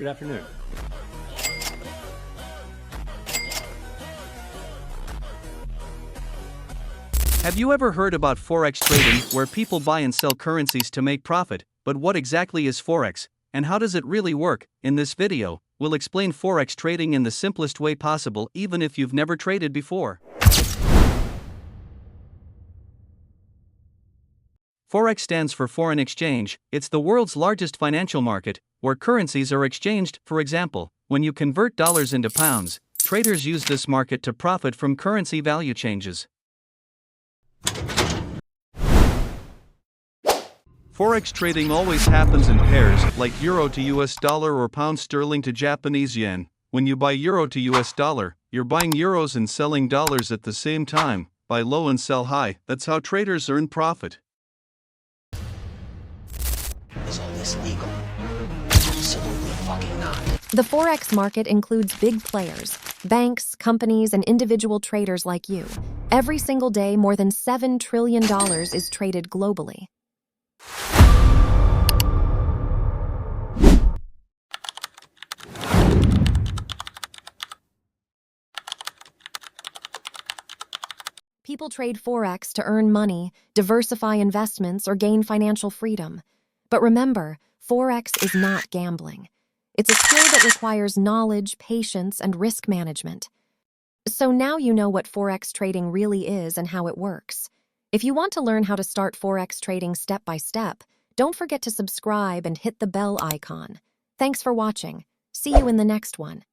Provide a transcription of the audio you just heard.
Good afternoon. Have you ever heard about Forex trading, where people buy and sell currencies to make profit? But what exactly is Forex, and how does it really work? In this video, we'll explain Forex trading in the simplest way possible, even if you've never traded before. Forex stands for foreign exchange. It's the world's largest financial market, where currencies are exchanged. For example, when you convert dollars into pounds, traders use this market to profit from currency value changes. Forex trading always happens in pairs, like euro to US dollar or pound sterling to Japanese yen. When you buy euro to US dollar, you're buying euros and selling dollars at the same time. Buy low and sell high. That's how traders earn profit. Is all this legal? Absolutely fucking not. The Forex market includes big players, banks, companies, and individual traders like you. Every single day, more than $7 trillion is traded globally. People trade Forex to earn money, diversify investments, or gain financial freedom. But remember, Forex is not gambling. It's a skill that requires knowledge, patience, and risk management. So now you know what Forex trading really is and how it works. If you want to learn how to start Forex trading step by step, don't forget to subscribe and hit the bell icon. Thanks for watching. See you in the next one.